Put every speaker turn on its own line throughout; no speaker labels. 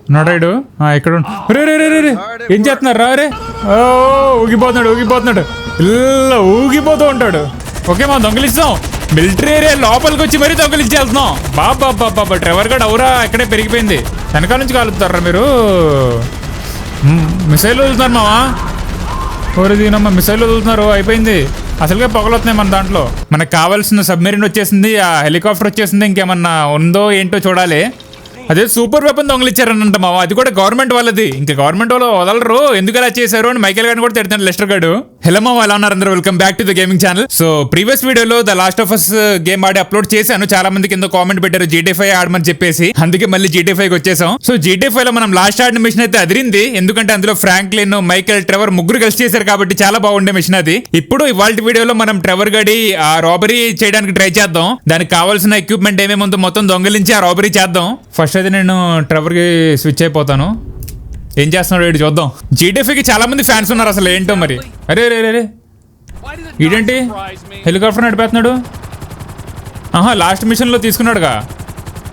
ఉన్నాడు ఇక్కడ రే రే రే రే ఏం చేస్తున్నారు రా రే ఓ ఊగిపోతున్నాడు ఇలా ఊగిపోతూ ఉంటాడు. ఓకే మనం దొంగలిస్తాం మిలిటరీ ఏరియా లోపలికి వచ్చి మరీ దొంగలించేస్తున్నాం. బాబా ట్రెవర్ గడ్ అవురా ఇక్కడే పెరిగిపోయింది. వెనకాల నుంచి కాలుతారా మీరు? మిసైల్ వదులుతున్నారు మావా. ఓరి దీనమ్మా మిసైల్ వదులుతున్నారు. అయిపోయింది అసలుగా పొగలవుతున్నాయి మన దాంట్లో. మనకు కావాల్సిన సబ్మెరీన్ వచ్చేసింది, ఆ హెలికాప్టర్ వచ్చేసింది. ఇంకేమన్నా ఉందో ఏంటో చూడాలి. అదే సూపర్ వెపన్ దొంగలిచ్చారనంట మావా. అది కూడా గవర్నమెంట్ వాళ్ళది. ఇంకా గవర్నమెంట్ వాళ్ళు వదలరు, ఎందుకు అలా చేశారు అని మైకేల్ గారిని కూడా తిడుతున్నాడు లెస్టర్ గారు. హలో మావా, ఎలా ఉన్నారు అందరూ? Welcome back to the gaming channel. So previous వీడియోలో the last of us game ఆడి అప్లోడ్ చేశాను. చాలా మంది కింద కామెంట్ పెట్టారు GTA 5 ఆడమని చెప్పేసి. అందుకే మళ్ళీ GTA 5 వచ్చేసాం. సో GTA 5 లో మనం లాస్ట్ ఆడిన మిషన్ అయితే అదిరింది. ఎందుకంటే అందులో ఫ్రాంక్లిన్, మైకేల్, ట్రెవర్ ముగ్గురు కలిసి చేశారు కాబట్టి చాలా బాగుండే మిషన్ అది. ఇప్పుడు ఇవాళ వీడియోలో మనం ట్రెవర్ గడి ఆ రాబరీ చేయడానికి ట్రై చేద్దాం. దానికి కావాల్సిన ఎక్విప్మెంట్ ఏమేమి ఉందో మొత్తం దొంగలించి ఆ రాబరీ చేద్దాం. ఫస్ట్ అయితే నేను ట్రెవర్ కి స్విచ్ అయిపోతాను. ఏం చేస్తున్నాడు వీడు చూద్దాం. GTA 5 కి చాలా మంది ఫ్యాన్స్ ఉన్నారు. అసలు ఏంటో మరి. అరే రే రే ఇదేంటి హెలికాప్టర్ నడిపేస్తున్నాడు? ఆహా లాస్ట్ మిషన్ లో తీసుకున్నాడుగా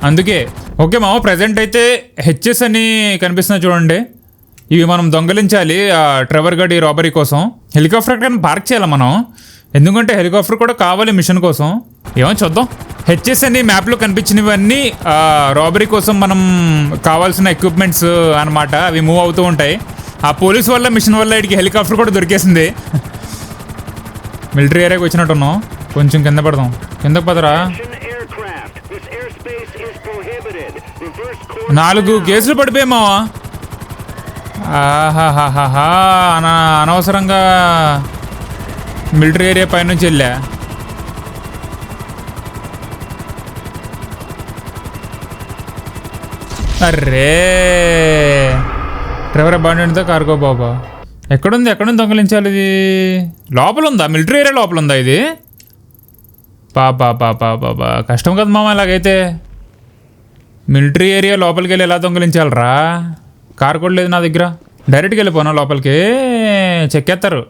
అందుకే. ఓకే మామ, ప్రెసెంట్ అయితే హెచ్ఎస్ అని కనిపిస్తున్నా చూడండి. ఇవి మనం దొంగలించాలి ఆ ట్రెవర్ గడి రాబరీ కోసం. హెలికాప్టర్ ఎక్కడైనా పార్క్ చేయాలి మనం, ఎందుకంటే హెలికాప్టర్ కూడా కావాలి మిషన్ కోసం. ఏమో చూద్దాం. హెచ్ఎస్ అని మ్యాప్లో కనిపించినవన్నీ రాబరీ కోసం మనం కావాల్సిన ఎక్విప్మెంట్స్ అనమాట. అవి మూవ్ అవుతూ ఉంటాయి. ఆ పోలీస్ వల్ల మిషన్ వల్ల ఇటుకి హెలికాప్టర్ కూడా దొరికేసింది. మిలిటరీ ఏరియాకి వచ్చినట్టున్నాం. కొంచెం కింద పడదాం. కిందకు పదరా. 4 కేసులు పడిపోయామావా. ఆహాహాహా అనవసరంగా మిలిటరీ ఏరియా పైనుంచి వెళ్ళా. అర్రే ట్రెవర్ బండితో కార్గో బాబా. ఎక్కడుంది దొంగలించాలి? ఇది లోపల ఉందా? మిలిటరీ ఏరియా లోపల ఉందా ఇది? బాబా కష్టం కదా మామ ఇలాగైతే. మిలిటరీ ఏరియా లోపలికి వెళ్ళి ఎలా దొంగలించాలరా? కారు కూడా లేదు నా దగ్గర. డైరెక్ట్గా వెళ్ళిపోనా లోపలికి? చెక్కేస్తారు,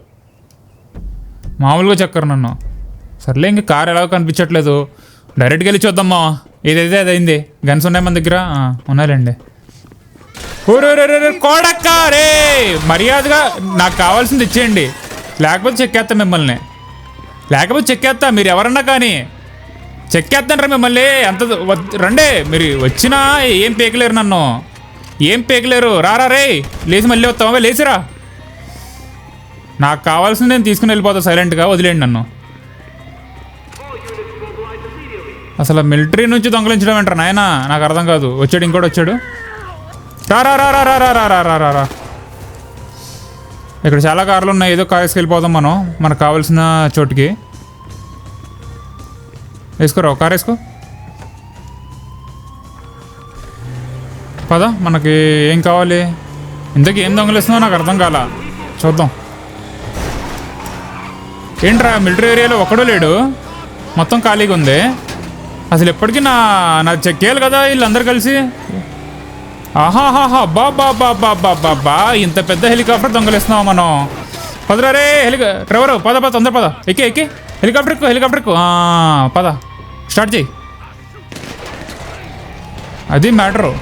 మామూలుగా చెక్కరు నన్ను. సర్లే ఇంక కారు ఎలాగో కనిపించట్లేదు. డైరెక్ట్గా వెళ్ళి చూద్దామా. ఏదైతే అదైంది. గన్స్ ఉన్నాయి మన దగ్గర. ఉన్నాయండి. కోడక్క రే మర్యాదగా నాకు కావాల్సింది ఇచ్చేయండి, లేకపోతే చెక్కేస్తా మిమ్మల్ని. మీరు ఎవరన్నా కానీ చెక్కేస్తానరా మిమ్మల్ని. అంత రండే మీరు. వచ్చినా ఏం పీకలేరు నన్ను, ఏం పీకలేరు. రారా రే, లేచి మళ్ళీ వస్తావా? లేచిరా. నాకు కావాల్సింది నేను తీసుకుని వెళ్ళిపోతా సైలెంట్గా. వదిలేండి నన్ను. అసలు మిలిటరీ నుంచి దొంగలించడం ఏంటారు నాయన, నాకు అర్థం కాదు. వచ్చాడు, ఇంకోటి వచ్చాడు. రా. ఇక్కడ చాలా కార్లు ఉన్నాయి. ఏదో కార్ వేసుకెళ్ళిపోదాం మనం మనకు కావాల్సిన చోటుకి. వేసుకోరా, ఒక కార్ వేసుకో. పద, మనకి ఏం కావాలి? ఇంతకీ ఏం దొంగలిస్తున్నావు నాకు అర్థం కాల. చూద్దాం. ఏంట్రా మిలిటరీ ఏరియాలో ఒక్కడో లేడు, మొత్తం ఖాళీగా ఉంది. అసలు ఎప్పటికీ నా చెక్కేయాలి కదా వీళ్ళందరూ కలిసి. ఆహాహాహా బాబా ఇంత పెద్ద హెలికాప్టర్ దొంగలిస్తున్నావా మనం? పదరా రే ట్రెవర్, పద తొందర పద. ఎక్కి హెలికాప్టర్ ఎక్కు. పద స్టార్ట్ చేయి. అది మ్యాటరు.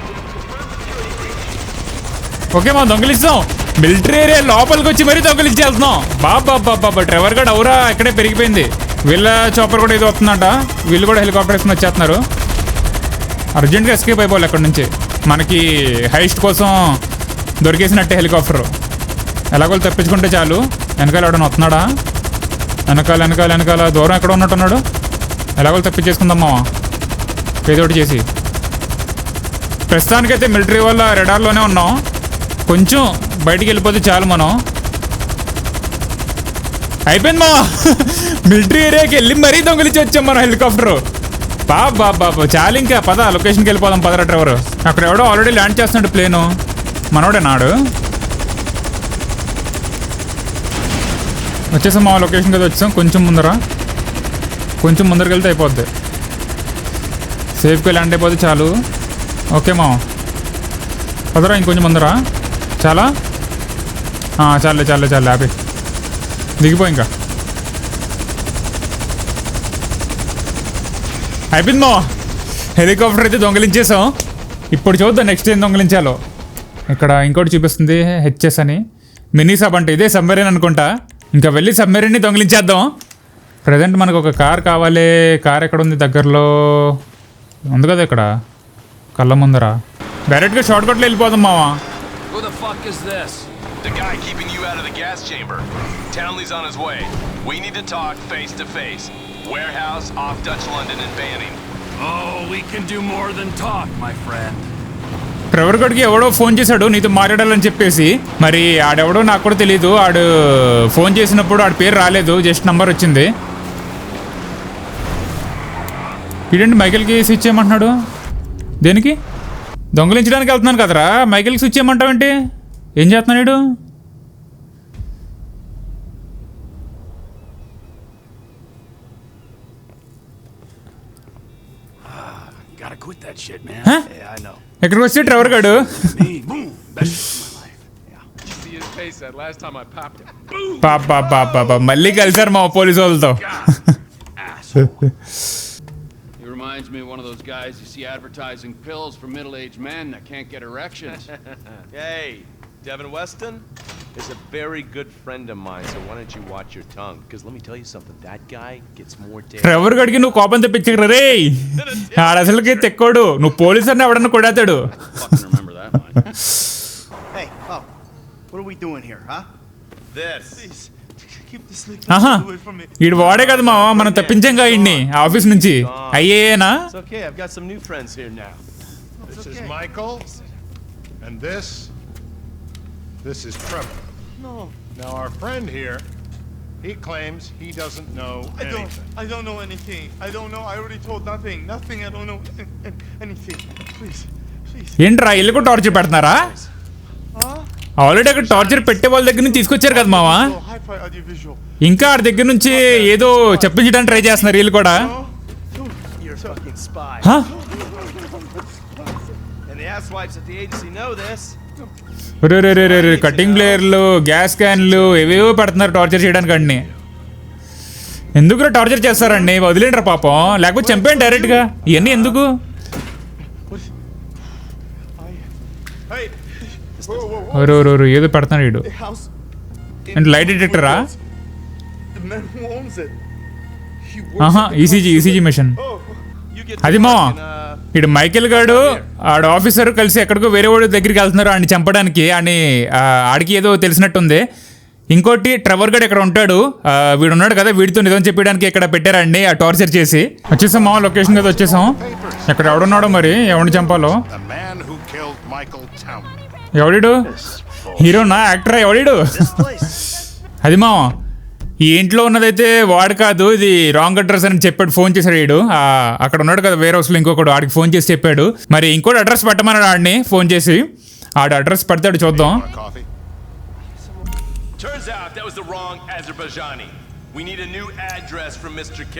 ఓకే మనం దొంగలిస్తాం. మిలిటరీ ఏరియా లోపలికి వచ్చి మరీ దొంగలించేస్తున్నాం. బాబా ట్రెవర్ గడ్ అవురా ఇక్కడే పెరిగిపోయింది. వీళ్ళ చాపర్ కూడా ఏదో వస్తుందంట. వీళ్ళు కూడా హెలికాప్టర్ వేసుకుని వచ్చేస్తున్నారు. అర్జెంట్గా ఎస్కేప్ అయిపోవాలి అక్కడి నుంచి. మనకి హైస్ట్ కోసం దొరికేసినట్టే హెలికాప్టర్. ఎలాగో తప్పించుకుంటే చాలు. వెనకాల ఎవడన్నా వస్తున్నాడా? వెనకాల దూరం ఎక్కడ ఉన్నట్టున్నాడు. ఎలాగో తప్పించేసుకుందామా ఏదో ఒకటి చేసి. ప్రస్తుతానికైతే మిలిటరీ వాళ్ళ రెడార్లోనే ఉన్నాం. కొంచెం బయటికి వెళ్ళిపోతే చాలు మనం. అయిపోయింది మా మిలిటరీ ఏరియాకి వెళ్ళి మరీ దొంగలించి వచ్చాం మనం హెలికాప్టర్. బాబా చాలు. ఇంకా పద లొకేషన్కి వెళ్ళిపోదాం. పదరా ట్రెవర్. అక్కడ ఎవడో ఆల్రెడీ ల్యాండ్ చేస్తున్నాడు ప్లేను. మనోడే నాడు. వచ్చేసాం మా లొకేషన్కి అయితే వచ్చాం. కొంచెం ముందరికి వెళ్తే అయిపోద్ది. సేఫ్గా ల్యాండ్ అయిపోతే చాలు. ఓకే మా పదరా, ఇంకొంచెం ముందరా. చాలా చాలే హ్యాపీ. దిగిపో. ఇంకా అయిపోయింది మా హెలికాప్టర్ అయితే దొంగలించేసాం. ఇప్పుడు చూద్దాం నెక్స్ట్ ఏం దొంగలించాలో. ఇక్కడ ఇంకోటి చూపిస్తుంది హెచ్ఎస్ అని. మినీ సబ్ అంటే ఇదే సబ్మెరీన్ అనుకుంటా. ఇంకా వెళ్ళి సబ్మెరీన్ని దొంగిలించేద్దాం. ప్రజెంట్ మనకు ఒక కార్ కావాలి. కార్ ఎక్కడ ఉంది? దగ్గరలో ఉంది కదా ఇక్కడ కళ్ళ ముందర. డైరెక్ట్గా షార్ట్ కట్లో వెళ్ళిపోదాం మావా.
The guy keeping you out of the gas chamber. Townley's on his way. We need to talk face to face. Warehouse off Dutch London and Banning.
Oh, we can do more than talk, my friend.
Trevor గడ్కి ఎవడో phone చేశాడు నీతో మాట్లాడాలని చెప్పేసి. మరి ఆడెవడో నాకు కూడా తెలియదు. ఆడు ఫోన్ చేసినప్పుడు ఆడి పేరు రాలేదు, జస్ట్ నంబర్ వచ్చింది. ఇదేంటి మైకిల్కి స్విచ్ చేయమంటున్నాడు? దేనికి? దొంగలించడానికి వెళ్తున్నాను కదరా, మైకిల్కి స్విచ్ చేయమంటావేంటి? ఏం చేస్తున్నాడు వీడు?
Gotta quit that shit, man.
Huh?
Yeah, I know.
ఎక్కడికి వచ్చి ట్రెవర్ గడు?
Me, boom. Best of my life. Yeah.
You see his face that last time I popped him.
పాప మళ్ళీ కలిసారు మా పోలీసు వాళ్ళతో.
He reminds me of one of those guys you see advertising pills for middle-aged men that can't get erections.
Hey, Devin Weston is a very good friend of mine, so why don't you watch your tongue? Because let me tell you something, that guy gets more damage.
Trevor గడికి నువ్వు కోపం తెప్పించగలరా రే? ఆడ అసలుకి తెక్కోడు. నువ్వు police అని ఎవడన్నా కొడతాడు.
Fucking remember that line.
Hey, oh, what are we doing here, huh?
This.
Please, keep this little
ఆహా,
away from me.
ఈడు వాడే కదా మా మనం తప్పించాం ఇన్ని ఆఫీస్ నుంచి. అయ్యేనా?
It's okay, I've got some new friends here now.
It's
This
okay.
is Michael, and this is Trevor.
No,
Now our friend here, he claims he doesn't know anything.
I don't know anything. I don't know. I already told nothing. Nothing. I don't know anything. Please.
ఏంట్రా ఇల్లు కూడా torture పెడుతున్నారా?
Huh?
Already అక్కడ torture పెట్టే వాళ్ళ దగ్గర నుంచి తీసుకొచ్చారు కదా మావా.
Oh, Hi-Fi Audiovisual.
ఇంకా ఆడి దగ్గర నుంచి ఏదో చెప్పించడానికి ట్రై చేస్తున్నారు వీళ్ళు కూడా.
No?
You're a fucking spy.
హా?
And the asswipes at the agency know this.
Ray cutting ప్లేయర్లు, గ్యాస్ క్యాన్లు ఏవేవో పెడుతున్నారు టార్చర్ చేయడానికి అన్ని. ఎందుకు టార్చర్ చేస్తారండి? వదిలేండ్రా పాపం, లేకపోతే చంపేయండి డైరెక్ట్గా. ఇవన్నీ ఎందుకు?
Hey. Whoa.
రో ఏదో పెడతాను వీడు.
The house.
అంటే light డిటెక్టరా?
The man who owns it. He
ఆహా,
works at the
ECG machine.
Oh.
You get
అది
to
మా
work and,
ఇడు మైకేల్ గాడు ఆడ ఆఫీసర్ కలిసి ఎక్కడికో వేరే వాడి దగ్గరికి వెళ్తున్నారు ఆడిని చంపడానికి అని. ఆడికి ఏదో తెలిసినట్టుంది. ఇంకోటి ట్రెవర్ గడ్ ఇక్కడ ఉంటాడు. వీడు ఉన్నాడు కదా, వీడితో నిజం చెప్పడానికి ఇక్కడ పెట్టారండి ఆ టార్చర్ చేసి. వచ్చేసాం మా లొకేషన్ కదా వచ్చేసాం. ఇక్కడ ఎవడున్నాడో మరి, ఎవరిని చంపాలో.
The man who killed Michael Townley.
ఎవడిడు? హీరోనా, యాక్టరా, ఎవడిడు? అది మా ఈ ఇంట్లో ఉన్నదైతే వాడు కాదు, ఇది రాంగ్ అడ్రస్ అని చెప్పాడు. ఫోన్ చేశాడు వీడు. అక్కడ ఉన్నాడు కదా వేరే హౌస్లో ఇంకొకడు, ఆడికి ఫోన్ చేసి చెప్పాడు. మరి ఇంకోటి అడ్రస్ పెట్టమన్నాడు ఆడిని ఫోన్ చేసి. ఆడు అడ్రస్ పెడతాడు చూద్దాం.
Want a coffee?
turns out that was the wrong Azerbaijani. We need a new address from Mr. K.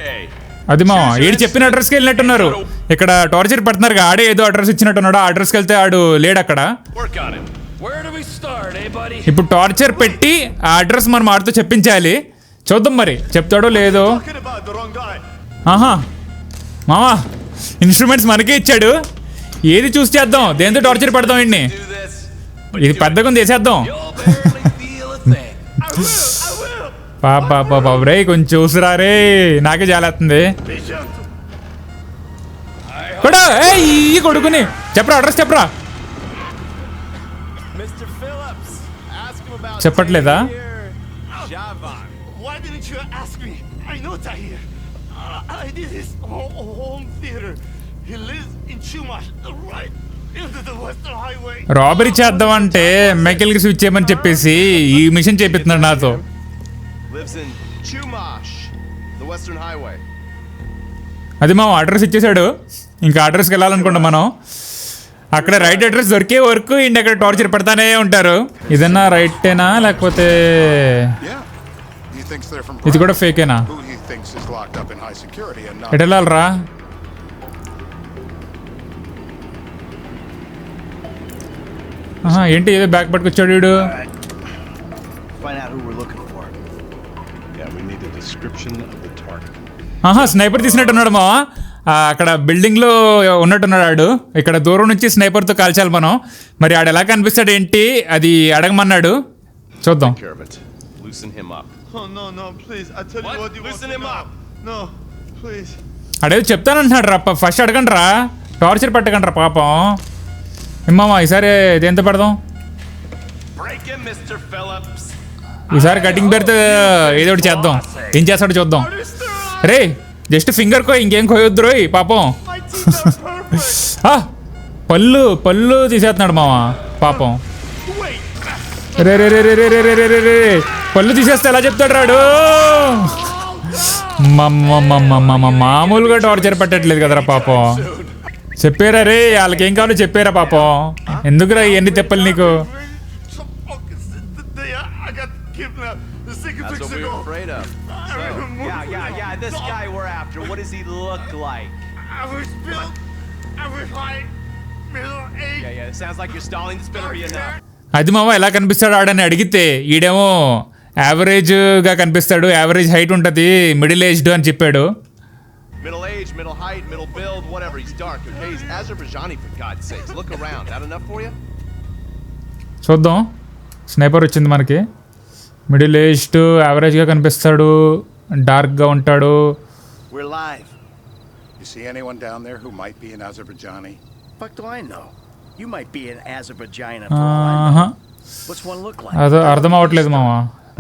అది మా ఏడు చెప్పిన అడ్రస్కి వెళ్ళినట్టున్నారు. ఇక్కడ టార్చర్ పెడుతున్నారు. ఆడే ఏదో అడ్రస్ ఇచ్చినట్టున్నాడు. ఆ అడ్రస్కి వెళ్తే ఆడు లేడు అక్కడ.
Work on him.
Where do we start, eh, buddy?
ఇప్పుడు టార్చర్ పెట్టి ఆ అడ్రస్ మనం ఆడితో చెప్పించాలి. చూద్దాం మరి చెప్తాడో లేదో.
Talking about the wrong guy.
ఆహా మామా, ఇన్స్ట్రుమెంట్స్ మనకే ఇచ్చాడు. ఏది చూసి చేద్దాం, దేంతో టార్చర్ పెడతాం వీడిని.
Do this.
ఇది పెద్దగా ఉంది, వేసేద్దాం.
You'll barely feel a thing.
I will.
పాప రే కొంచెం చూసిరా రే, నాకే జాలేస్తుంది.
Be gentle.
కూడా ఈ కొడుకుని చెప్పరా, అడ్రస్ చెప్పరా.
Mr. Phillips. Ask him about
చెప్పట్లేదా?
Javan.
Why didn't you ask me? I know Tahir. I did his home theater. He lives in Chumash, right into the Western Highway.
Robbery చేద్దాం అంటే మైకేల్కి switch చేయమని చెప్పేసి ఈ machine చేపిస్తున్నాడు నాతో.
Lives in Chumash, the Western Highway.
అది మా address ఇచ్చేసాడు. ఇంకా అడ్రస్కి వెళ్ళాలనుకుంటాం మనం. అక్కడ రైట్ అడ్రస్ దొరికే వరకు ఇండి అక్కడ టార్చర్ పెడతానే ఉంటారు. ఇదన్నా రైటేనా లేకపోతే
Yeah. He thinks they're from
ఇది కూడా
Brighton,
ఫేకేనా?
who he thinks is locked up in high security and not.
ఎటు వెళ్ళాలరా? ఏంటి ఏదో బ్యాగ్ పట్టుకొచ్చాడు వీడు.
Find out who we're looking for.
Yeah, we need a description of the target.
Sniper తీసినట్టున్నాడు మా. అక్కడ బిల్డింగ్లో ఉన్నట్టున్నాడు ఆడు. ఇక్కడ దూరం నుంచి స్నైపర్తో కాల్చాలి మనం. మరి ఆడు ఎలా కనిపిస్తాడు ఏంటి అది అడగమన్నాడు, చూద్దాం.
Care of it. Loosen him up.
Oh, no, no, please. I tell
What?
you what you
Loosen
want to
him
know.
up.
No, please.
అడేది చెప్తానంటున్నాడు రా. ఫస్ట్ అడగండి రా, టార్చర్ పెట్టకండి రా పాపం. ఏమ్మా ఈసారి దేంతో పెడదాం?
Break him, Mr. Phillips.
ఈసారి కటింగ్ పెడితే ఏదో ఒకటి చేద్దాం. ఏం చేస్తాడో చూద్దాం. రే జస్ట్ ఫింగర్ కో, ఇంకేం కోయొద్దు రోయ్ పాపం.
My teeth are perfect.
పళ్ళు తీసేస్తున్నాడు మామ పాపం.
Wait.
రే రే రే రే రే రే రే రే రే పళ్ళు తీసేస్తే ఎలా చెప్తాడు రాడు. మామూలుగా టార్చర్ పెట్టట్లేదు కదరా పాపం. చెప్పారా రే, వాళ్ళకి ఏం కావాలో చెప్పారా పాపం. ఎందుకురా ఇవన్నీ తెప్పలు నీకు?
Some fucking I got kidnapped 6
That's
weeks
what we were
ago.
afraid of.
Yeah, this guy we're after. What does he look like?
I was built. I was like middle age.
Yeah, it sounds like you're stalling. This better be enough.
అది మామ ఎలా కనిపిస్తాడు ఆడని అడిగితే ఈడేమో యావరేజ్గా కనిపిస్తాడు, average height ఉంటుంది, middle aged అని చెప్పాడు.
Middle age, middle height, middle build, whatever. He's dark, okay? He's Azerbaijani, for God's sakes. Look around. That enough for you?
చూద్దాం. స్నైపర్ వచ్చింది మనకి. మిడిల్ ఏజ్డ్, యావరేజ్గా కనిపిస్తాడు, డార్క్గా ఉంటాడు.
We're live.
You see anyone down there who might be an Azerbaijani?
Fuck do I know? You might be an Azerbaijani for all I know. What's one look like?
అదో అర్థం అవ్వట్లేదు మామ.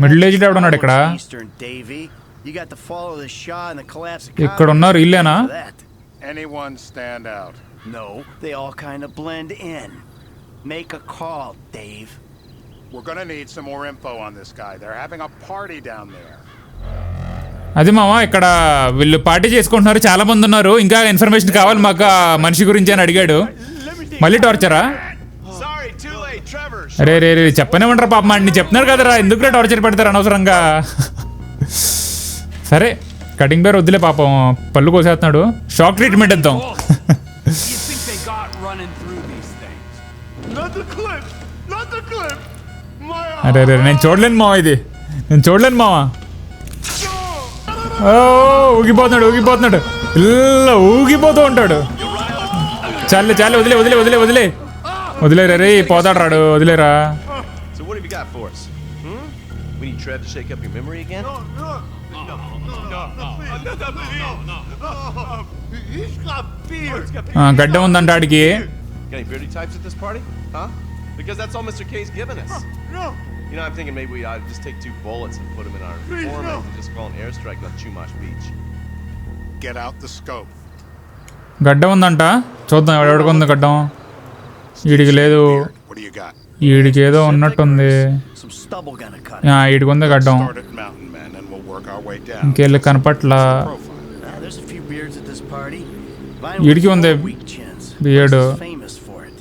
Middle aged ఎవడు ఉన్నాడు ఇక్కడ.
Eastern Davy. You got to follow the Shah and the collapse of
ఇక్కడ ఉన్నారు ఇల్లేనా?
Anyone stand out?
No, they all kind of blend in. Make a call, Dave.
We're gonna need some more info on this guy. They're having a party down there.
అది మామ ఇక్కడ వీళ్ళు party చేసుకుంటున్నారు, చాలా మంది ఉన్నారు. ఇంకా ఇన్ఫర్మేషన్ కావాలి మాకు ఆ మనిషి గురించి అని అడిగాడు. మళ్ళీ టార్చరా?
Sorry, too late, Trevor.
రే రే రే చెప్పనేమంటారా పాప, నీ చెప్తున్నారు కదరా, ఎందుకురా టార్చర్ పెడతారు అనవసరంగా. సరే కటింగ్ బేర్ వద్దులే పాపం, పళ్ళు కోసేస్తున్నాడు. షాక్ ట్రీట్మెంట్ ఇద్దాం.
You think they got running through these things?
Not the clip. Not the clip. My
అరే రే నేను చూడలేను మావ, ఇది నేను చూడలేను మావ. ఊగిపోతున్నాడు ఇలా ఊగిపోతూ ఉంటాడు. చాలే వదిలేరా రే, పోతాడు రాడు, వదిలేరా.
So what have you got for us? We need Trev to shake up your memory again?
He's got beard.
గడ్డ ఉందంట ఆడికి.
Got any beardy types at this party? Huh? Because that's all Mr. K's given us.
No.
You know, I'm thinking maybe we ought to just take 2 bullets and put them in our
Please,
informant
no.
and just call an airstrike on Chumash Beach.
Get out the scope.
గడ్డ ఉందంట, చూద్దాం ఎవడెవడికి ఉంది గడ్డం. వీడికి లేదు,
What do you got?
వీడికి ఏదో ఉన్నట్టుంది.
Some stubble gonna cut it.
వీడికి ఉంది గడ్డం.
Start at Mountain Men and we'll work our way down.
ఇంకెళ్ళి కనపట్లా.
Profile.
There's a few beards at this party.
వీడికి ఉంది
Weak chins.
Beard.
Famous for it.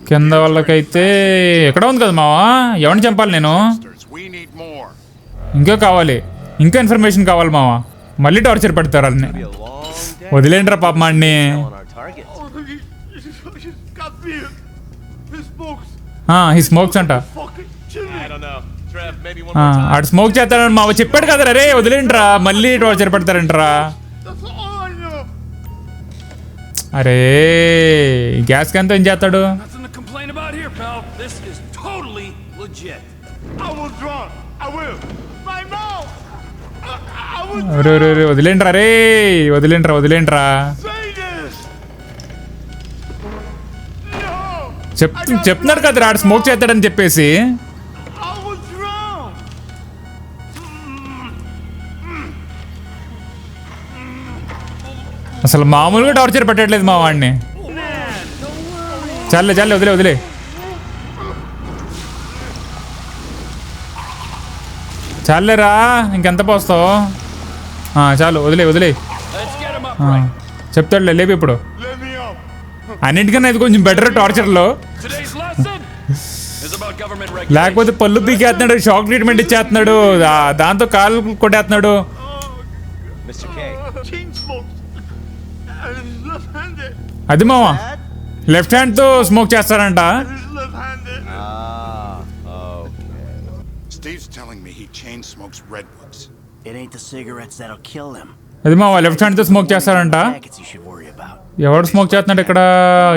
కింద వాళ్ళకైతే ఎక్కడ ఉంది కదా మావా, ఎవరిని చంపాలి నేను?
We need more.
ఇంకా కావాలి, ఇంకా ఇన్ఫర్మేషన్ కావాలి మావా. మళ్ళీ టార్చర్ పెడతారు వాళ్ళని.
Be a long day.
వదిలేండ్రా పాప మాడిని.
On our target.
He's got beard. He smokes.
ఈ స్మోక్స్ అంట.
Fucking chimney.
I don't know. Trev, maybe one more time.
ఆడు స్మోక్ చేస్తాడని మావ చెప్పాడు కదరా రే, వదిలేంట్రా మళ్ళీ టార్చర్ పెడతారంటరా.
That's all I know.
అరే గ్యాస్ కంతా ఏం చేస్తాడు?
Nothing to complain about here, pal. This is totally legit.
I was drunk. I will. My mouth. I was
ray వదిలేంట్రా ray, వదిలేంట్రా.
say this. No.
చెప్తున్నాడు కదరా ఆడు స్మోక్ చేస్తాడని చెప్పేసి.
I was drunk.
అసలు మామూలుగా టార్చర్ పెట్టట్లేదు మా వాడిని. చాలే వదిలే. చాలేరా, ఇంకెంత పోస్తావు? చాలు వదిలే.
Let's get him up right.
చెప్తాడులే, లేపు ఇప్పుడు.
Let me up.
అన్నింటికన్నా ఇది కొంచెం better టార్చర్లో.
Today's lesson is about government regulation.
లేకపోతే పళ్ళు పీకేస్తున్నాడు, షాక్ ట్రీట్మెంట్ ఇచ్చేస్తున్నాడు, దాంతో కాలు కొట్టేస్తున్నాడు.
Mr. K.
Chain smokes. And he's left-handed.
అది మావా లెఫ్ట్ హ్యాండ్తో స్మోక్ చేస్తారంట.
He's left-handed.
Okay.
Steve's telling me he chain smokes redwoods.
It ain't the cigarettes that'll kill him.
అది మా లెఫ్ట్ హ్యాండ్తో స్మోక్ చేస్తారంట.
Jackets you should worry about.
ఎవడు smoke చేస్తున్నాడు ఇక్కడ?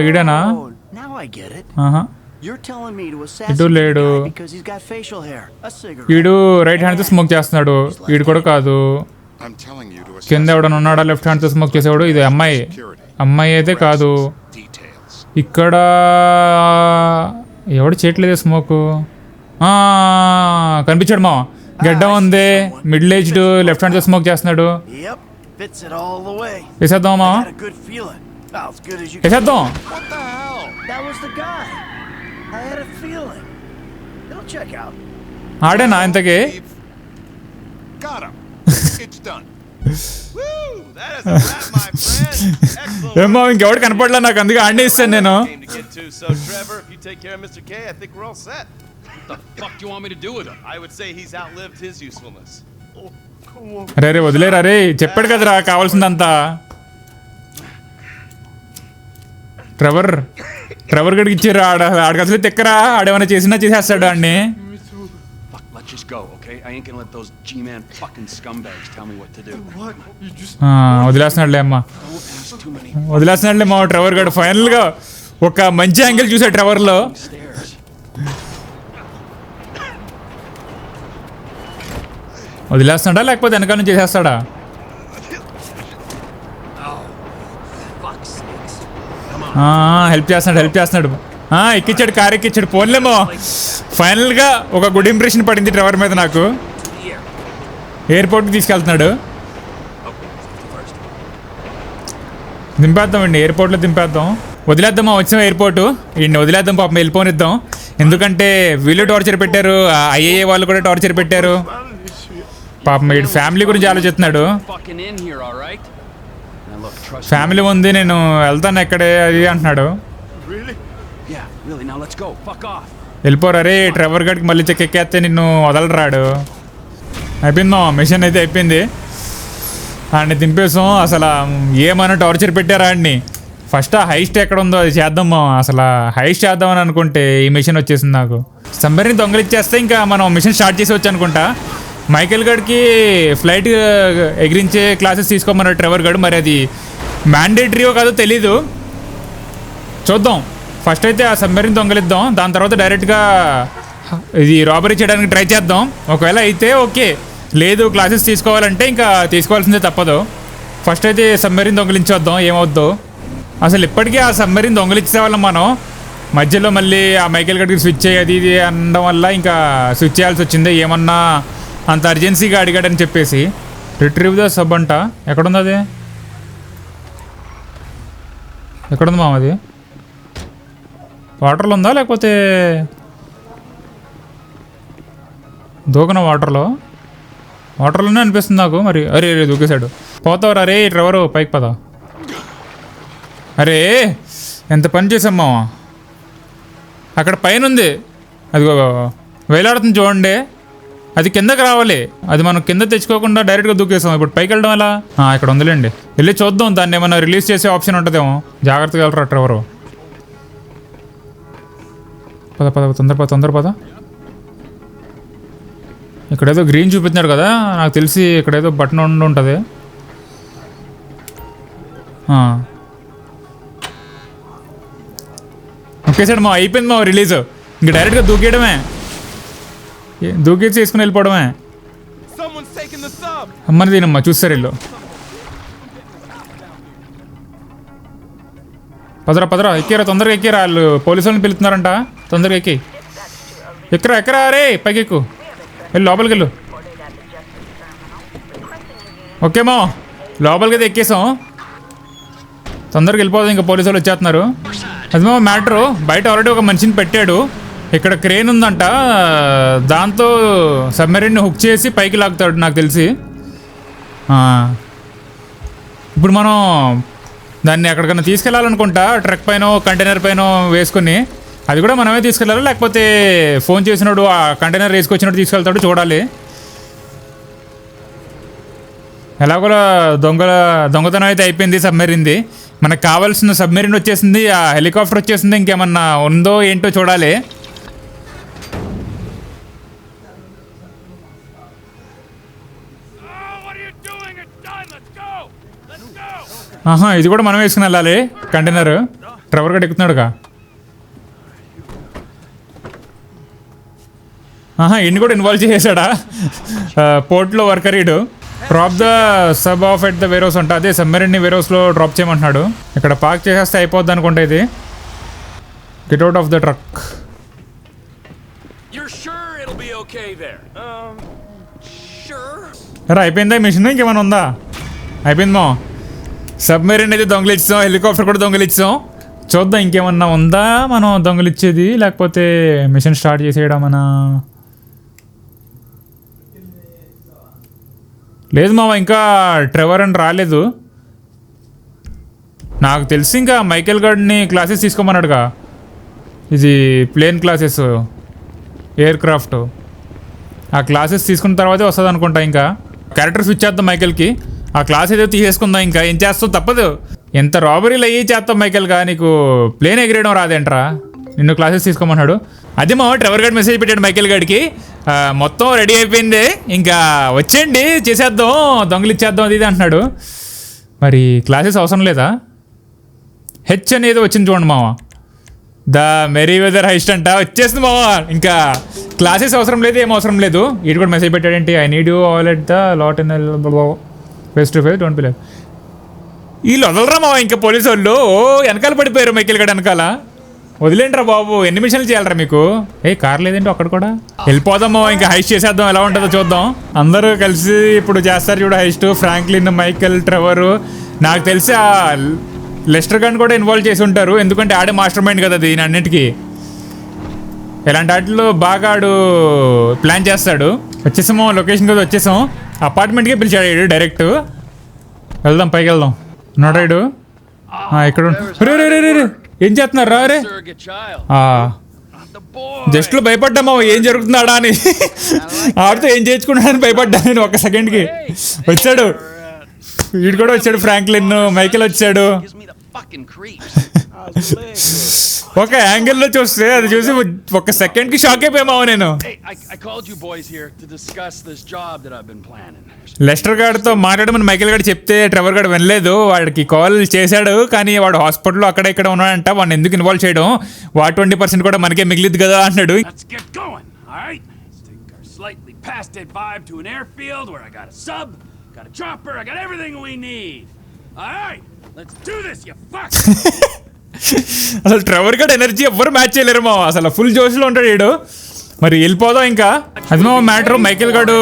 ఈడేనా?
Oh, now I get it.
ఆహా.
You're telling me to
ఇటు
assassinate the
లేడు.
guy because he's got facial hair, a cigarette.
ఈడు రైట్ హ్యాండ్తో స్మోక్ చేస్తున్నాడు. ఈడు కూడా కాదు.
I'm telling you to
కింద ఎవడన్నా ఉన్నాడా లెఫ్ట్ హ్యాండ్తో స్మోక్ చేసేవాడు? ఇది అమ్మాయి. అమ్మాయి అయితే కాదు.
details.
ఇక్కడ ఎవడు చేయట్లేదు స్మోక్. కనిపించాడు మా గడ్డం ఉంది, మిడిల్ ఏజ్డ్, లెఫ్ట్ హ్యాండ్తో స్మోక్ చేస్తున్నాడు.
Yep, fits it all the way.
వేసేద్దాం మా,
I had a good feeling. About as good as you could.
వేసేద్దాం.
What the hell?
That was the guy. I had a feeling. It'll check out.
ఆడేనా ఇంతకీ?
Got him. It's done.
Woo! That is a wrap, my friend. Excellent.
ఏమో ఇంకెవడు కనపడలే నాకు, అందుకే ఆడే ఇస్తాను నేను.
Game to get to. So, Trevor, if you take care of Mr. K, I think we're all set.
What the fuck do you want me to do with him?
I would say he's outlived his usefulness.
Oh, come on.
రే వదిలేరా రే, చెప్పాడు కదరా కావాల్సిందంతా. Trevor గడికి ఇచ్చారు. ఆడికి అసలు తెక్కరా, ఆడేమైనా చేసినా చేసేస్తాడు ఆడిని.
Fuck, let's just go, okay? I ain't gonna let those G-man fucking scumbags tell me what to do.
What? You just...
వదిలేస్తున్నాడులే అమ్మా,
Don't ask too many
వదిలేస్తున్నాడులే మా ట్రెవర్ గడు. ఫైనల్గా ఒక మంచి యాంగిల్ చూసాడు ట్రెవర్లో.
stairs.
వదిలేస్తున్నాడా లేకపోతే వెనకాల నుంచి చేసేస్తాడా? హెల్ప్ చేస్తున్నాడు. ఎక్కించాడు, కారు ఎక్కించాడు. పోన్లేమో ఫైనల్గా ఒక గుడ్ ఇంప్రెషన్ పడింది ట్రెవర్ మీద నాకు. ఎయిర్పోర్ట్కి తీసుకెళ్తున్నాడు. దింపేద్దామండి, ఎయిర్పోర్ట్లో దింపేద్దాం. వదిలేద్దామా, వచ్చాం ఎయిర్పోర్టు. వీడిని వదిలేద్దాం, పాపం వెళ్ళిపోనిద్దాం. ఎందుకంటే వీళ్ళు టార్చర్ పెట్టారు, ఐఏఏ వాళ్ళు కూడా టార్చర్ పెట్టారు. పాపం వీడు ఫ్యామిలీ గురించి ఆలోచిస్తున్నాడు.
Fucking in here, all right? Now look, trust me.
Family ఉంది, నేను వెళ్తాను ఎక్కడే అది అంటున్నాడు.
Really?
Yeah, really. Now let's go. Fuck off.
వెళ్ళిపోరా రే, ట్రెవర్ గడికి మళ్ళీ చెక్కెక్కేస్తే నిన్ను వదలరాడు. అయిపోయిందో మిషన్ అయితే అయిపోయింది. ఆడిని దింపేసాం. అసలు ఏమైనా టార్చర్ పెట్టారా ఆడిని. ఫస్ట్ ఆ హైస్ట్ ఎక్కడ ఉందో అది చేద్దాము. అసలు హైస్ట్ చేద్దామని అనుకుంటే ఈ మిషన్ వచ్చేసింది నాకు. సబ్మెరీన్ దొంగలిచ్చేస్తే ఇంకా మనం మిషన్ స్టార్ట్ చేసేవచ్చు అనుకుంటా. మైకేల్ గడికి ఫ్లైట్ ఎగిరించే క్లాసెస్ తీసుకోమన్నాడు ట్రెవర్ గడు. మరి అది మ్యాండేటరీయో కాదో తెలీదు, చూద్దాం. ఫస్ట్ అయితే ఆ సబ్మెరీన్ దొంగలిద్దాం, దాని తర్వాత డైరెక్ట్గా ఇది రాబరీ చేయడానికి ట్రై చేద్దాం. ఒకవేళ అయితే ఓకే, లేదు క్లాసెస్ తీసుకోవాలంటే ఇంకా తీసుకోవాల్సిందే తప్పదు. ఫస్ట్ అయితే సబ్మెరీన్ దొంగలించేద్దాం, ఏమవుద్దో. అసలు ఇప్పటికీ ఆ సబ్మెరీన్ దొంగలిచ్చే వాళ్ళం మనం. మధ్యలో మళ్ళీ ఆ మైకేల్ గడికి స్విచ్ చేయాలి ఇది అనడం వల్ల ఇంకా స్విచ్ చేయాల్సి వచ్చింది. ఏమన్నా అంత అర్జెన్సీగా అడిగాడని చెప్పేసి. రిట్రీవ్ ద సబ్ అంట. ఎక్కడుంది అది? ఎక్కడుంది మామ అది? వాటర్లో ఉందా లేకపోతే దూకన? వాటర్లోనే అనిపిస్తుంది నాకు. మరి అరే దూకేశాడు. పోతావు రే డ్రైవరు, పైకి పదా. అరే ఎంత పని చేసామ్మా. అక్కడ పైన ఉంది, అది వేలాడుతుంది చూడండి. అది కిందకి రావాలి, అది మనం కింద తెచ్చుకోకుండా డైరెక్ట్గా దూకేసాం. ఇప్పుడు పైకి వెళ్ళడం ఎలా? ఇక్కడ ఉందిలేండి, వెళ్ళి చూద్దాం. దాన్ని ఏమైనా రిలీజ్ చేసే ఆప్షన్ ఉంటుందేమో. జాగ్రత్తగా వెళ్ళరా డ్రైవరు. తొందర పద. ఇక్కడేదో గ్రీన్ చూపిస్తున్నాడు కదా, నాకు తెలిసి ఇక్కడేదో బటన్ ఉండి ఉంటుంది. ఒకేసారి మా అయిపోయింది మా రిలీజ్. ఇంక డైరెక్ట్గా దూకేయడమే, దూకేసి వేసుకుని వెళ్ళిపోవడమే. అమ్మని దీనమ్మా చూస్తారు వీళ్ళు. పదరా ఎక్కారా, తొందరగా ఎక్కారా. వాళ్ళు పోలీసు వాళ్ళని పిలుస్తున్నారంట, తొందరగా ఎక్కరా రే, పైకి ఎక్కు, వెళ్ళి లోపలికి వెళ్ళు. ఓకేమో లోపలికి అయితే ఎక్కేసాం. తొందరగా వెళ్ళిపోదాం, ఇంకా పోలీసు వాళ్ళు వచ్చేస్తున్నారు. అది మా మ్యాటరు. బయట ఆల్రెడీ ఒక మనిషిని పెట్టాడు. ఇక్కడ క్రేన్ ఉందంట, దాంతో సబ్మెరీన్ని హుక్ చేసి పైకి లాగుతాడు నాకు తెలిసి. ఇప్పుడు మనం దాన్ని ఎక్కడికైనా తీసుకెళ్ళాలనుకుంటా, ట్రక్ పైన కంటైనర్ పైన వేసుకొని. అది కూడా మనమే తీసుకెళ్ళాలి, లేకపోతే ఫోన్ చేసినాడు ఆ కంటైనర్ వేసుకొచ్చినట్టు తీసుకెళ్తాడు, చూడాలి. ఎలాగోలా దొంగతనం అయితే అయిపోయింది సబ్మెరీన్ది. మనకు కావాల్సిన సబ్మెరీన్ వచ్చేసింది, ఆ హెలికాప్టర్ వచ్చేసింది. ఇంకేమన్నా ఉందో ఏంటో చూడాలి. ఆహా, ఇది కూడా మనం వేసుకుని వెళ్ళాలి కంటైనర్. ట్రెవర్ గడ్ ఎక్కుతున్నాడుగా. ఆహా, ఇన్ని కూడా ఇన్వాల్వ్ చేసాడా పోర్ట్లో వర్కర్ ఇడు. Drop the sub of at the warehouse అంట. అదే సబ్మెరీన్ని వేరోస్లో డ్రాప్ చేయమంటున్నాడు. ఇక్కడ పార్క్ చేసేస్తే అయిపోద్ది అనుకుంటా ఇది. Get out of the truck. అరే అయిపోయిందా మిషన్? ఇంకేమైనా ఉందా? అయిపోయింది మా. సబ్మెరీన్ అయితే దొంగలిచ్చాం, హెలికాప్టర్ కూడా దొంగలిచ్చాం. చూద్దాం ఇంకేమన్నా ఉందా మనం దొంగలిచ్చేది, లేకపోతే మిషన్ స్టార్ట్ చేసేయడం మన. లేదు మామ, ఇంకా ట్రెవర్ అని రాలేదు నాకు తెలిసి. ఇంకా మైకేల్ గార్డ్ని క్లాసెస్ తీసుకోమన్నాడుగా. ఇది ప్లేన్ క్లాసెస్, ఎయిర్ క్రాఫ్ట్. ఆ క్లాసెస్ తీసుకున్న తర్వాతే వస్తుంది అనుకుంటా. ఇంకా క్యారెక్టర్ స్విచ్ చేద్దాం మైకేల్కి. ఆ క్లాస్ ఏదో తీసేసుకుందాం. ఇంకా ఏం చేస్తావు, తప్పదు. ఎంత రాబరీలు అయ్యి చేస్తాం మైకేల్గా. నీకు ప్లేన్ ఎగిరేయడం రాదేంట్రా? నిన్ను క్లాసెస్ తీసుకోమన్నాడు. అదే మా ట్రెవర్ గార్డ్ మెసేజ్ పెట్టాడు మైకేల్ గార్డ్కి. మొత్తం రెడీ అయిపోయింది, ఇంకా వచ్చేయండి చేసేద్దాం, దొంగలిచ్చేద్దాం అది ఇది అంటున్నాడు. మరి క్లాసెస్ అవసరం లేదా? హెచ్ అనేది వచ్చింది చూడండి మామ. ద మెరీ వెదర్ హైస్ట్ అంట వచ్చేసింది మామ. ఇంకా క్లాసెస్ అవసరం లేదు, ఏం అవసరం లేదు. ఇటు కూడా మెసేజ్ పెట్టాడేంటి, I need you all at the lot in face to face don't believe. వీళ్ళు వదలరా మామ ఇంకా పోలీసు వాళ్ళు. వెనకాల పడిపోయారు మైకేల్ గార్డ్ వెనకాల. వదిలేంట్రా బాబు, ఎన్ని మిషన్లు చేయాలరా మీకు? కార్ లేదంటే అక్కడ కూడా వెళ్ళిపోదామో. ఇంకా హైస్ట్ చేసేద్దాం, ఎలా ఉంటుందో చూద్దాం. అందరూ కలిసి ఇప్పుడు చేస్తారు చూడు హైస్ట్. Franklin, Michael, Trevor. నాకు తెలిసి ఆ లెస్టర్ గన్ కూడా ఇన్వాల్వ్ చేసి ఉంటారు, ఎందుకంటే ఆడే మాస్టర్ మైండ్ కదా దీని అన్నిటికీ. ఇలాంటి వాటిలో బాగా ఆడు ప్లాన్ చేస్తాడు. వచ్చేసాము లొకేషన్ కదా, వచ్చేసాం. అపార్ట్మెంట్కే పిలిచాడు డైరెక్ట్. వెళ్దాం, పైకి వెళ్దాం. నోడాడు ఇక్కడ. ఏం చేస్తున్నారు రా? అరే జస్ట్ లో భయపడ్డామా ఏం జరుగుతున్నాడా అని. ఆడితో ఏం చేయించుకున్నాడని భయపడ్డా నేను ఒక్క సెకండ్కి. వచ్చాడు వీడు కూడా వచ్చాడు, ఫ్రాంక్లిన్, మైకేల్ వచ్చాడు. ఒక యాంగిల్లో చూస్తే అది చూసి ఒక సెకండ్ కి షాక్ అయిపోయామా నేను. లెస్టర్ గార్డ్తో మాట్లాడమని మైకేల్ గారు చెప్తే ట్రెవర్ గార్డ్ వినలేదు. వాడికి కాల్ చేశాడు, కానీ వాడు హాస్పిటల్లో అక్కడ ఇక్కడ ఉన్నాడంట. వాడిని ఎందుకు ఇన్వాల్వ్ చేయడం, 20% కూడా మనకే మిగిలిద్ది కదా అన్నాడు. అసలు ట్రెవర్ గార్డ్ ఎనర్జీ ఎవ్వరు మ్యాచ్ చేయలేరు మా. అసలు ఫుల్ జోష్లో ఉంటాడు వీడు. మరి వెళ్ళిపోదాం ఇంకా. అది మా మ్యాటర్. మైకేల్ గార్డు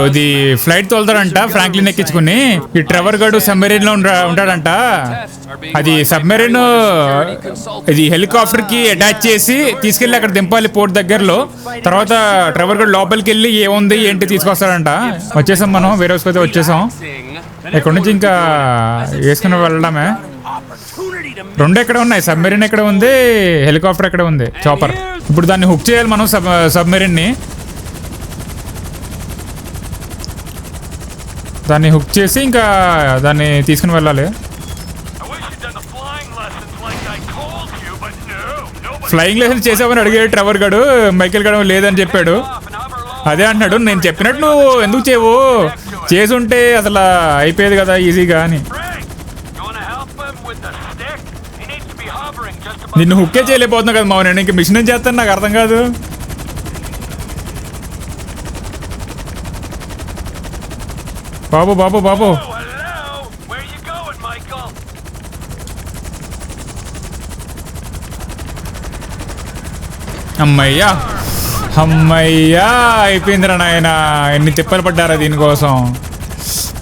ఇది ఫ్లైట్ తోలుతాడంట ఫ్రాంక్లిన్ ఎక్కించుకుని. ఈ ట్రెవర్ గార్డు సబ్మెరీన్ లో ఉంటాడంట. అది సబ్మెరీన్ ఇది హెలికాప్టర్ కి అటాచ్ చేసి తీసుకెళ్లి అక్కడ దింపాలి పోర్ట్ దగ్గరలో. తర్వాత ట్రెవర్ గార్డు లోపలికి వెళ్ళి ఏముంది ఏంటి తీసుకొస్తాడంట. వచ్చేసాం మనం, వేరే రోజు అయితే వచ్చేసాం. ఇక్కడ నుంచి ఇంకా వేసుకుని వెళ్ళడమే. రెండు ఎక్కడ ఉన్నాయి, సబ్మెరీన్ ఎక్కడ ఉంది, హెలికాప్టర్ ఎక్కడ ఉంది, చాపర్. ఇప్పుడు దాన్ని హుక్ చేయాలి మనం సబ్మెరీన్ని. దాన్ని హుక్ చేసి ఇంకా దాన్ని తీసుకుని వెళ్ళాలి. ఫ్లయింగ్ లెసన్స్ చేసామని అడిగాడు ట్రెవర్ గాడు. మైకేల్ గాడు లేదని చెప్పాడు. అదే అంటున్నాడు, నేను చెప్పినట్టు నువ్వు ఎందుకు చేయవు, చేసుంటే అసలు అయిపోయేది కదా ఈజీగా అని. నిన్ను హుక్కే చేయలేకపోతున్నా కదా మావ. నేను ఇంక మిషన్ ఏం చేస్తాను నాకు అర్థం కాదు. బాబు బాబు బాబు, అమ్మయ్యా అమ్మయ్యా అయిపోయిందిరా నాయన. ఎన్ని తిప్పలు పడ్డారా దీనికోసం.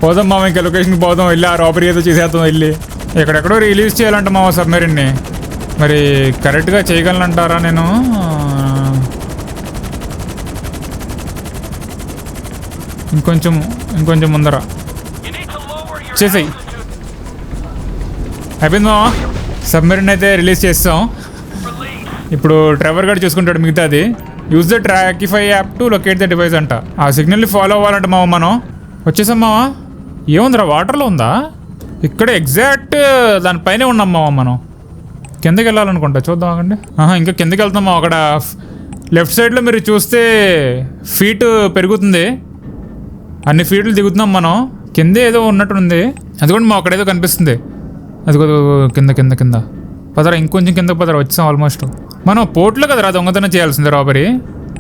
పోదాం మామ, ఇంకా లొకేషన్కి పోదాం. వెళ్ళి ఆ రాబరీ ఏదో చేసేద్దాం. వెళ్ళి ఎక్కడెక్కడో రిలీజ్ చేయాలంట మామ సబ్మెరీన్ని. మరి కరెక్ట్గా చేయగలనంటారా నేను? ఇంకొంచెం ముందర చేసేయి. అయిపోయింది మామ, సబ్మెరీన్ అయితే రిలీజ్ చేస్తాం. ఇప్పుడు ట్రెవర్ గార్డ్ చూసుకుంటాడు మిగతాది. Use the Trackify app to locate the device అంట. ఆ సిగ్నల్ని ఫాలో అవ్వాలంట మామ మనం. వచ్చేసాం మామ. ఏముందిరా, వాటర్లో ఉందా? ఇక్కడ ఎగ్జాక్ట్ దానిపైనే ఉన్నాం మామ మనం. కిందకి వెళ్ళాలనుకుంటా, చూద్దాం ఆగండి. ఇంకా కిందకి వెళ్తాం. అక్కడ లెఫ్ట్ సైడ్లో మీరు చూస్తే ఫీట్ పెరుగుతుంది, అన్ని ఫీట్లు దిగుతున్నాం మనం. కిందే ఏదో ఉన్నట్టుంది, అది కూడా మా అక్కడేదో కనిపిస్తుంది. అది కింద కింద కింద పదరా, ఇంకొంచెం కింద పదరా, వచ్చాం ఆల్మోస్ట్. మనం పోర్ట్లో కదరా దొంగతనం చేయాల్సిందే రాబరీ.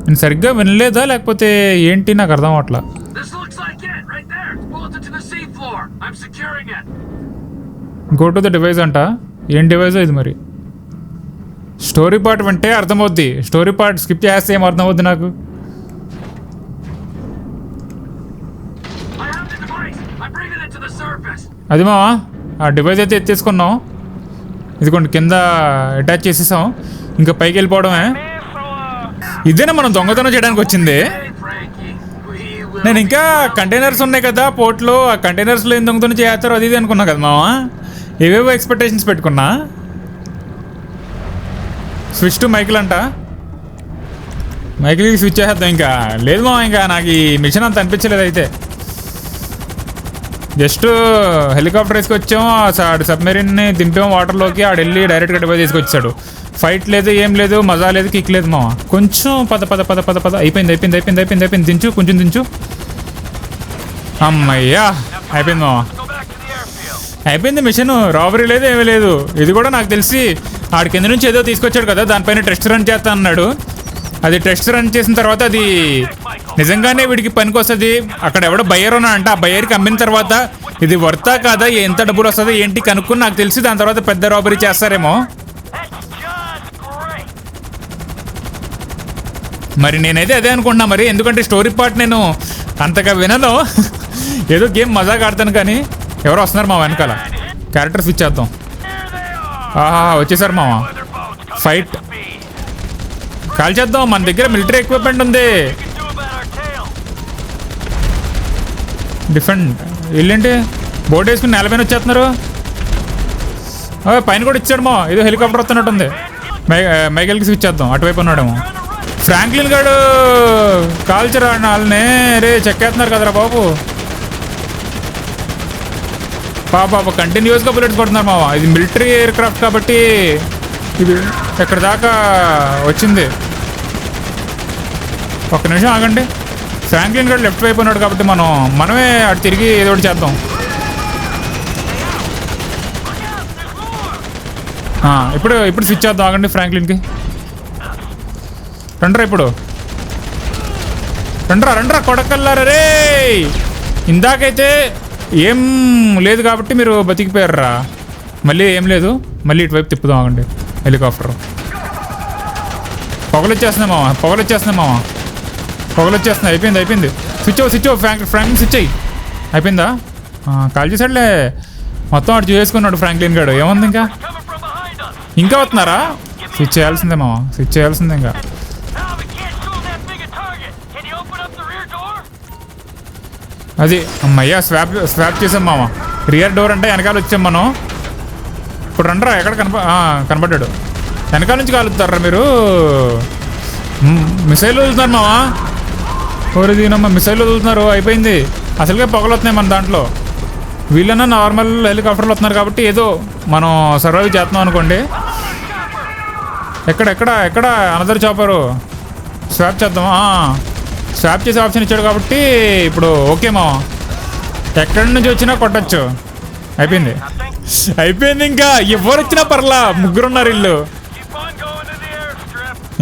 నేను సరిగ్గా వినలేదా లేకపోతే ఏంటి నాకు అర్థం అవట్లా.
This looks like it, right there. Bolted to the seafloor. I'm securing it.
Go to the device అంట. ఏం డివైజో ఇది మరి? స్టోరీ పార్ట్ వింటే అర్థమవుద్ది, స్టోరీ పార్ట్ స్కిప్ చేస్తే ఏం అర్థమవుద్ది నాకు.
I have the device. I'm bringing it to the surface.
అది మావా ఆ డివైస్ అయితే ఎత్తేసుకున్నాం. ఇదిగోండి కింద అటాచ్ చేసేసాం, ఇంకా పైకి వెళ్ళిపోవడమే. ఇదేనా మనం దొంగతనం చేయడానికి వచ్చింది?
Hey, Frankie. We will.
నేను ఇంకా కంటైనర్స్ ఉన్నాయి కదా పోర్ట్లో, ఆ కంటైనర్స్లో ఏం దొంగతనం చేస్తారు అది ఇది అనుకున్నా కదా మావా. ఏవేవో ఎక్స్పెక్టేషన్స్ పెట్టుకున్నా. స్విచ్ టు మైకిల్ అంట. మైకిల్కి స్విచ్ చేసేద్దాం. ఇంకా లేదు మావా, ఇంకా నాకు ఈ మిషన్ అంత అనిపించలేదు. అయితే జస్ట్ హెలికాప్టర్ వేసుకొచ్చాం, ఆడు సబ్మెరీన్ని దింపాం వాటర్లోకి, ఆడు వెళ్ళి డైరెక్ట్గా డివైస్ తీసుకొచ్చాడు. ఫైట్ లేదు, ఏం లేదు, మజా లేదు, కిక్ లేదు మావా. కొంచెం పద పద పద పద పద అయిపోయింది అయిపోయింది అయిపోయింది అయిపోయింది అయిపోయింది. దించు, కొంచెం దించు. అమ్మయ్యా అయిపోయింది మావా, అయిపోయింది మిషన్. రాబరీ లేదు, ఏమీ లేదు. ఇది కూడా నాకు తెలిసి ఆడి కింద నుంచి ఏదో తీసుకొచ్చాడు కదా, దానిపైన టెస్ట్ రన్ చేస్తా అన్నాడు. అది టెస్ట్ రన్ చేసిన తర్వాత అది నిజంగానే వీడికి పనికి వస్తుంది. అక్కడ ఎవడో బయ్యర్ ఉన్నా అంట, ఆ బయ్యర్కి అమ్మిన తర్వాత ఇది వర్తా కాదా, ఎంత డబ్బులు వస్తుంది ఏంటి కనుక్కుని నాకు తెలిసి దాని తర్వాత పెద్ద రాబరీ చేస్తారేమో. మరి నేనైతే అదే అనుకుంటున్నా మరి, ఎందుకంటే స్టోరీ పార్ట్ నేను అంతగా వినను. ఏదో గేమ్ మజాగా ఆడతాను కానీ. ఎవరో వస్తున్నారు మా వెనకాల. క్యారెక్టర్ స్విచ్ చేద్దాం. ఆహా వచ్చేసారు మావా. ఫైట్ కాల్ చేద్దాం, మన దగ్గర మిలిటరీ ఎక్విప్మెంట్ ఉంది. డిఫెండ్ వెళ్ళండి. బోట్ వేసుకుని నేలపైన వచ్చేస్తున్నారు. పైన కూడా ఇచ్చాడు మా, ఏదో హెలికాప్టర్ వస్తున్నట్టుంది. మైకెల్కి స్విచ్ చేద్దాం, అటువైపు ఉన్నాడేమో. ఫ్రాంక్లిన్ గారు కాల్చరా వాళ్ళనే, రే చెక్కేస్తున్నారు కదరా బాబు. పాప కంటిన్యూస్గా బుల్లెట్స్ కొడుతున్నారు మావా. ఇది మిలిటరీ ఎయిర్ క్రాఫ్ట్ కాబట్టి ఇది ఎక్కడ దాకా వచ్చింది. ఒక్క నిమిషం ఆగండి. ఫ్రాంక్లిన్ గారు లెఫ్ట్ వైపు ఉన్నాడు కాబట్టి మనమే అటు తిరిగి ఏదో ఒకటి చేద్దాం. ఇప్పుడు స్విచ్ చేద్దాం. ఆగండి ఫ్రాంక్లిన్కి. రండ్రా ఇప్పుడు, రండ్రా కొడకల్లారా రే. ఇందాకైతే ఏం లేదు కాబట్టి మీరు బతికిపోయారా. మళ్ళీ ఏం లేదు, మళ్ళీ ఇటువైపు తిప్పుదాం. ఆగండి హెలికాప్టర్. పొగలొచ్చేస్తున్నాయి మావా. అయిపోయింది. స్విచ్ ఫ్రాంక్లిన్ స్విచ్ అయ్యి అయిపోయిందా? కాల్ చేసాడులే మొత్తం అటు చేసుకున్నాడు ఫ్రాంక్లిన్ గాడు. ఏముంది ఇంకా వస్తున్నారా? స్విచ్ చేయాల్సిందే మావా, స్విచ్ చేయాల్సిందే. ఇంకా అది అమ్మయ్యా స్వాప్ చేసాం మామ. రియర్ డోర్ అంటే వెనకాల వచ్చాం మనం. ఇప్పుడు రండ్రా. ఎక్కడ కనపడ్డాడు. వెనకాల నుంచి కాలుతారా మీరు? మిసైల్ వదులుతున్నారు మావా. ఓరిదీనమ్మా మిసైల్ వదులుతున్నారు. అయిపోయింది. అసలుగా పొగలు వస్తున్నాయి మన దాంట్లో. వీళ్ళన్నా నార్మల్ హెలికాప్టర్లు వస్తున్నారు కాబట్టి ఏదో మనం సర్వైవ్ చేస్తున్నాం అనుకోండి. ఎక్కడ అనదర్ చాపరు. స్వాప్ చేద్దాం. స్వాప్ చేసే ఆప్షన్ ఇచ్చాడు కాబట్టి ఇప్పుడు ఓకే మావా. ఎక్కడి నుంచి వచ్చినా కొట్టచ్చు. అయిపోయింది. ఇంకా ఎవరు వచ్చినా పర్లా, ముగ్గురున్నారు ఇల్లు.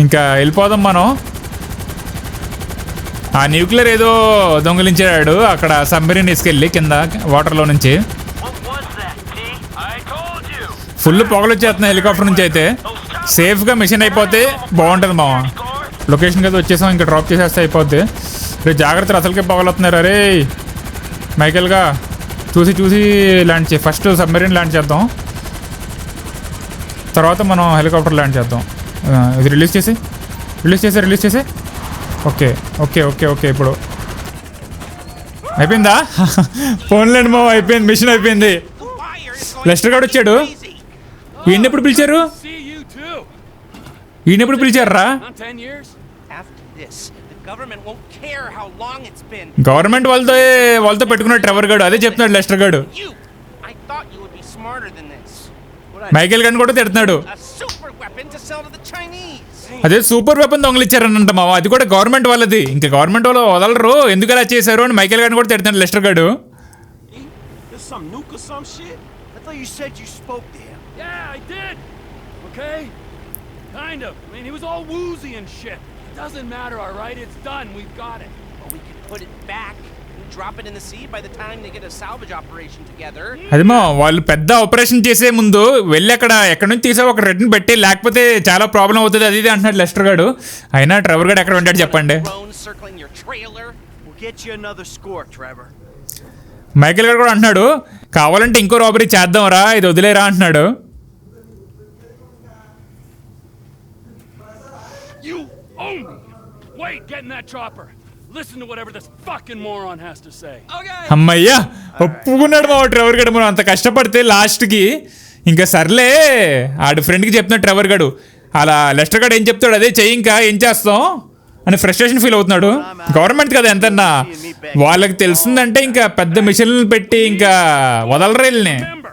ఇంకా వెళ్ళిపోదాం మనం. ఆ న్యూక్లియర్ ఏదో దొంగిలించాడు అక్కడ సబ్మెరీన్ తీసుకెళ్ళి కింద వాటర్లో నుంచి. ఫుల్ పొగలు వచ్చేస్తున్నాయి హెలికాప్టర్ నుంచి. అయితే సేఫ్గా మిషన్ అయిపోతే బాగుంటుంది మావా. లొకేషన్కి అయితే వచ్చేసాం, ఇంకా డ్రాప్ చేసేస్తే అయిపోద్ది. రేపు జాగ్రత్తలు, అసలుకే పొగలుతున్నారు. అరే మైకేల్గా చూసి ల్యాండ్ చేయి. ఫస్ట్ సబ్మెరీన్ ల్యాండ్ చేద్దాం, తర్వాత మనం హెలికాప్టర్ ల్యాండ్ చేద్దాం. ఇది రిలీజ్ చేసి ఓకే. ఇప్పుడు అయిపోయిందా? ఫోన్లేండి మావా, అయిపోయింది. మిషన్ అయిపోయింది. లెస్టర్ గారు వచ్చాడు. ఈయనెప్పుడు పిలిచారు? ఈయనెప్పుడు పిలిచారా? గవర్నమెంట్ వాళ్ళతో పెట్టుకున్నాడు ట్రెవర్ గాడు. అదే చెప్తున్నాడు లెస్టర్ గాడు. మైకేల్ గన్ కూడా తిడుతున్నాడు. అదే సూపర్ వెపన్ దొంగలిచ్చారనంట మావా. అది కూడా గవర్నమెంట్ వాళ్ళది. ఇంకా గవర్నమెంట్ వాళ్ళు వదలరు, ఎందుకు అలా చేశారు అని మైకేల్ గన్ కూడా తిడుతున్నాడు లెస్టర్ గాడు.
thought you said you spoke to him.
Yeah, I did. Okay? Kind of. I mean, he was all woozy and shit. Doesn't matter, all right? It's done. We've got it.
Or we could put it back and drop it in the sea by the time they get a salvage operation together.
అదేమో వాళ్ళు పెద్ద operation చేసే ముందు వెళ్ళి ఎక్కడి నుంచి తీసా ఒక రెడ్ని పెట్టి లేకపోతే చాలా ప్రాబ్లం అవుతుంది అది ఇది అంటున్నాడు లెస్టర్ గాడు. అయినా ట్రెవర్ గాడు ఎక్కడ ఉంటాడు చెప్పండి.
Drones circling your trailer.
We'll get you another score, Trevor.
Michael గారు కూడా అంటున్నాడు కావాలంటే ఇంకో రాబరీ చేద్దాం రా ఇది వదిలేరా అంటున్నాడు.
You owe me. Wait, get in that chopper. Listen to whatever this fucking moron has to say.
అమ్మయ్యా ఒప్పుకున్నాడు మా ట్రెవర్ గడు. మనం అంత కష్టపడితే లాస్ట్కి ఇంకా సర్లే ఆడు ఫ్రెండ్కి చెప్తున్నాడు ట్రెవర్ గడు. అలా లెస్టర్ గడు ఏం చెప్తాడు అదే చెయ్యి ఇంకా ఏం చేస్తాం అని ఫ్రస్ట్రేషన్ ఫీల్ అవుతున్నాడు. గవర్నమెంట్ కదా ఎంతన్నా వాళ్ళకి తెలిసిందంటే ఇంకా పెద్ద మిషన్లు పెట్టి ఇంకా వదలరు వీళ్ళని.
Remember.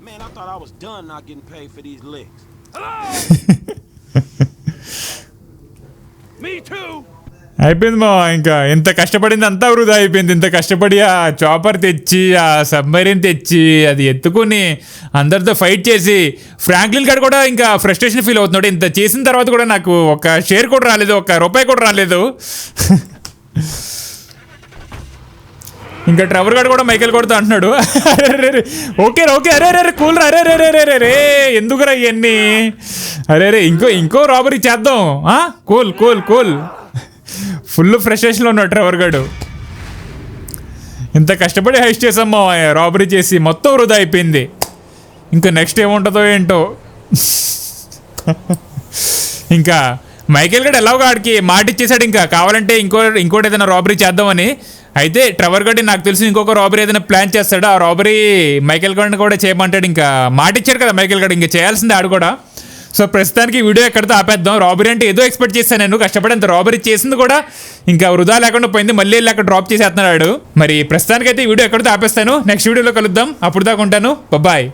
Man, I thought I was done not getting paid for these licks.
Me too.
అయిపోయింది మా ఇంకా ఇంత కష్టపడింది అంతా వృధా అయిపోయింది. ఇంత కష్టపడి ఆ చాపర్ తెచ్చి ఆ సబ్మరీన్ తెచ్చి అది ఎత్తుకుని అందరితో ఫైట్ చేసి ఫ్రాంక్లిన్ గారు కూడా ఇంకా ఫ్రస్ట్రేషన్ ఫీల్ అవుతున్నాడు. ఇంత చేసిన తర్వాత కూడా నాకు ఒక షేర్ కూడా రాలేదు, ఒక్క రూపాయి కూడా రాలేదు. ఇంకా ట్రెవర్ గారు కూడా మైకేల్ కొడుతూ అంటున్నాడు ఓకే ఓకే అరే రే కూల్ రా రే ఎందుకురా ఇవన్నీ అరే ఇంకో రాబరీ చేద్దాం కూల్ కూల్ కూల్. ఫుల్ ఫ్రస్ట్రేషన్లో ఉన్నాడు ట్రెవర్ గారు. ఇంత కష్టపడి హైస్ట్ చేసామా రాబరీ చేసి మొత్తం వృధా అయిపోయింది. ఇంకా నెక్స్ట్ ఏముంటుందో ఏంటో. ఇంకా మైకేల్ గడు ఎలాగో ఆడికి మాట ఇచ్చేసాడు ఇంకా కావాలంటే ఇంకోటి ఏదైనా రాబరీ చేద్దామని. అయితే ట్రెవర్ గడి నాకు తెలిసి ఇంకొక రాబరీ ఏదైనా ప్లాన్ చేస్తాడు. ఆ రాబరీ మైకేల్ గడిని కూడా చేయమంటాడు. ఇంకా మాట ఇచ్చాడు కదా మైకేల్ గడు ఇంకా చేయాల్సిందే ఆడు కూడా. సో ప్రస్తుతానికి వీడియో ఎక్కడితో ఆపేద్దాం. రాబరీ అంటే ఏదో ఎక్స్పెక్ట్ చేశాను నేను, కష్టపడి అంత రాబరీ చేసింది కూడా ఇంకా వృధా లేకుండా పోయింది. మళ్ళీ వెళ్ళి అక్కడ డ్రాప్ చేసేస్తున్నాడు. మరి ప్రస్తుతానికైతే ఈ వీడియో ఎక్కడితో ఆపేస్తాను. నెక్స్ట్ వీడియోలో కలుద్దాం. అప్పుడు దాకా ఉంటాను. బాయ్.